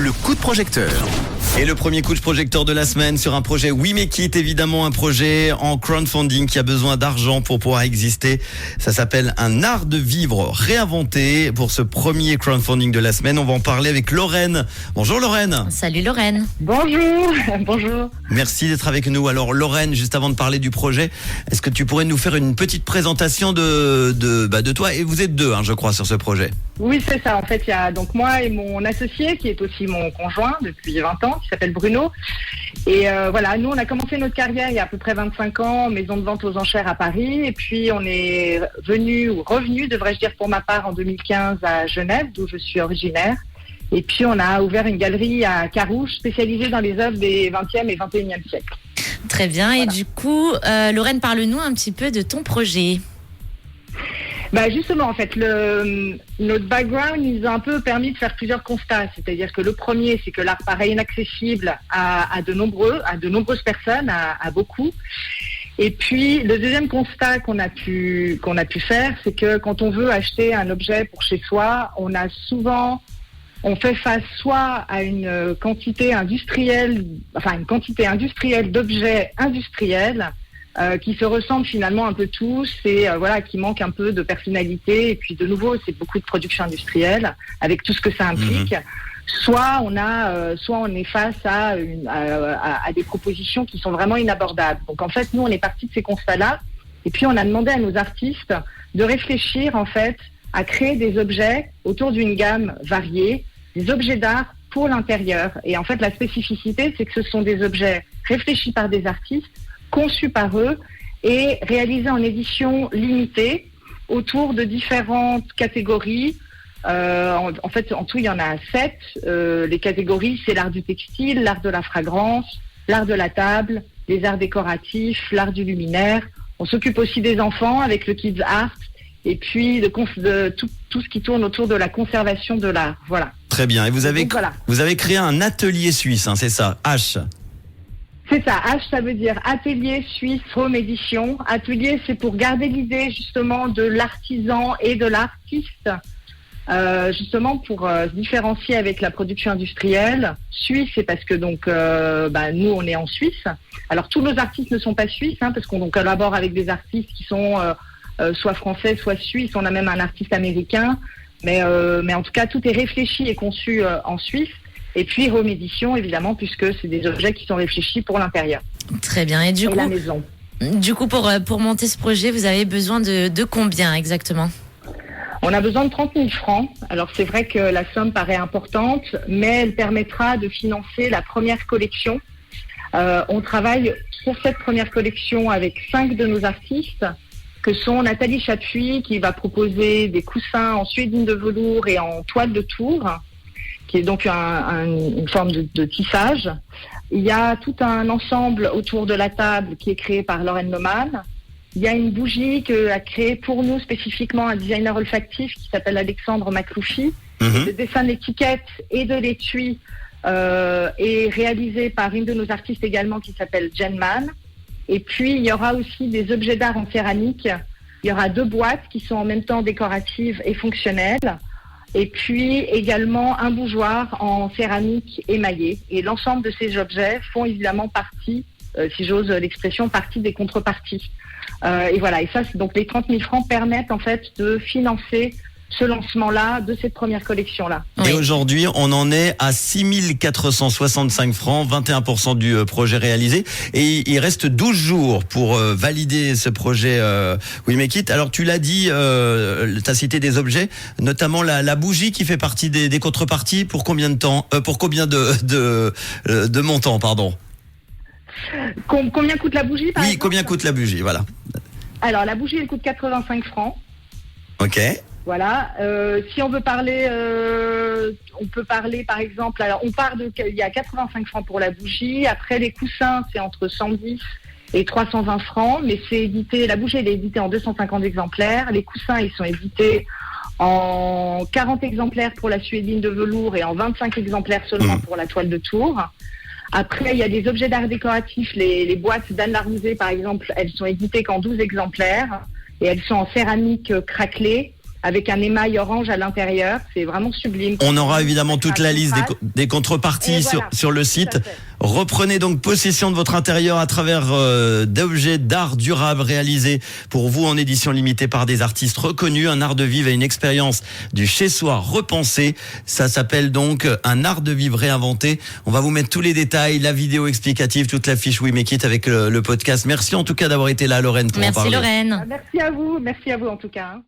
le coup de projecteur. Et le premier coup de projecteur de la semaine sur un projet We Make It, évidemment un projet en crowdfunding qui a besoin d'argent pour pouvoir exister. Ça s'appelle Un art de vivre réinventé. Pour ce premier crowdfunding de la semaine, on va en parler avec Lorraine. Bonjour Lorraine. Salut Lorraine. Bonjour, bonjour. Merci d'être avec nous. Alors Lorraine, juste avant de parler du projet, est-ce que tu pourrais nous faire une petite présentation de toi? Et vous êtes deux, je crois, sur ce projet. Oui, c'est ça. En fait, il y a donc moi et mon associé qui est aussi mon conjoint depuis 20 ans, qui s'appelle Bruno. Et voilà, nous, on a commencé notre carrière il y a à peu près 25 ans, maison de vente aux enchères à Paris. Et puis, on est revenu, devrais-je dire pour ma part, en 2015 à Genève, d'où je suis originaire. Et puis, on a ouvert une galerie à Carouge, spécialisée dans les œuvres des 20e et 21e siècles. Très bien. Voilà. Et du coup, Lorraine, parle-nous un petit peu de ton projet. Justement, en fait, notre background nous a un peu permis de faire plusieurs constats. C'est-à-dire que le premier, c'est que l'art paraît inaccessible à de nombreuses personnes, à beaucoup. Et puis, le deuxième constat qu'on a pu faire, c'est que quand on veut acheter un objet pour chez soi, on fait face soit à une quantité industrielle d'objets industriels, qui se ressemblent finalement un peu tous et qui manquent un peu de personnalité. Et puis de nouveau, c'est beaucoup de production industrielle avec tout ce que ça implique. Soit on est face à des propositions qui sont vraiment inabordables. Donc en fait, nous, on est parti de ces constats-là et puis on a demandé à nos artistes de réfléchir en fait à créer des objets autour d'une gamme variée, des objets d'art pour l'intérieur. Et en fait, la spécificité, c'est que ce sont des objets réfléchis par des artistes, conçus par eux et réalisés en édition limitée autour de différentes catégories. En tout, il y en a 7. Les catégories, c'est l'art du textile, l'art de la fragrance, l'art de la table, les arts décoratifs, l'art du luminaire. On s'occupe aussi des enfants avec le Kids Art et puis de tout ce qui tourne autour de la conservation de l'art. Voilà. Très bien. Et vous avez créé un atelier suisse, c'est ça, H. C'est ça, H, ça veut dire Atelier Suisse Home Edition. Atelier, c'est pour garder l'idée justement de l'artisan et de l'artiste, justement pour se différencier avec la production industrielle. Suisse, c'est parce que nous, on est en Suisse. Alors tous nos artistes ne sont pas suisses, parce qu'on collabore avec des artistes qui sont soit français, soit suisses. On a même un artiste américain, mais en tout cas, tout est réfléchi et conçu en Suisse. Et puis home edition, évidemment, puisque c'est des objets qui sont réfléchis pour l'intérieur. Très bien. Et la maison. Du coup, pour monter ce projet, vous avez besoin de combien exactement? On a besoin de 30 000 francs. Alors, c'est vrai que la somme paraît importante, mais elle permettra de financer la première collection. On travaille pour cette première collection avec 5 de nos artistes, que sont Nathalie Chapuis, qui va proposer des coussins en suédine de velours et en toile de tour, qui est donc une forme de tissage. Il y a tout un ensemble autour de la table qui est créé par Lorraine Neumann. Il y a une bougie qu'a créée pour nous spécifiquement un designer olfactif qui s'appelle Alexandre Macloufi. Le dessin de l'étiquette et de l'étui est réalisé par une de nos artistes également qui s'appelle Jen Mann. Et puis il y aura aussi des objets d'art en céramique. Il y aura 2 boîtes qui sont en même temps décoratives et fonctionnelles. Et puis également un bougeoir en céramique émaillée. Et l'ensemble de ces objets font évidemment partie, si j'ose l'expression, partie des contreparties. Et voilà, et ça, donc les 30 000 francs permettent en fait de financer ce lancement-là, de cette première collection-là. Et aujourd'hui, on en est à 6 465 francs, 21% du projet réalisé. Et il reste 12 jours pour valider ce projet We Make It. Alors, tu l'as dit, tu as cité des objets, notamment la bougie qui fait partie des contreparties. Pour combien de temps pour combien de montants, pardon? Combien coûte la bougie, par exemple ? Combien coûte la bougie, voilà. Alors, la bougie, elle coûte 85 francs. Ok. Voilà. Si on veut parler, on peut parler par exemple. Alors il y a 85 francs pour la bougie. Après les coussins, c'est entre 110 et 320 francs. Mais c'est édité. La bougie, elle est éditée en 250 exemplaires. Les coussins, ils sont édités en 40 exemplaires pour la suédine de velours et en 25 exemplaires seulement pour la toile de tour. Après, il y a des objets d'art décoratif. Les boîtes d'Anne Larousée, par exemple, elles sont éditées qu'en 12 exemplaires et elles sont en céramique craquelée. avec un émail orange à l'intérieur. C'est vraiment sublime. On aura évidemment toute la liste des contreparties sur le site. Reprenez donc possession de votre intérieur à travers d'objets d'art durable réalisés pour vous en édition limitée par des artistes reconnus. Un art de vivre et une expérience du chez-soi repensé. Ça s'appelle donc un art de vivre réinventé. On va vous mettre tous les détails, la vidéo explicative, toute la fiche We Make It avec le podcast. Merci en tout cas d'avoir été là, Lorraine, pour en parler. Merci Lorraine. Merci à vous en tout cas.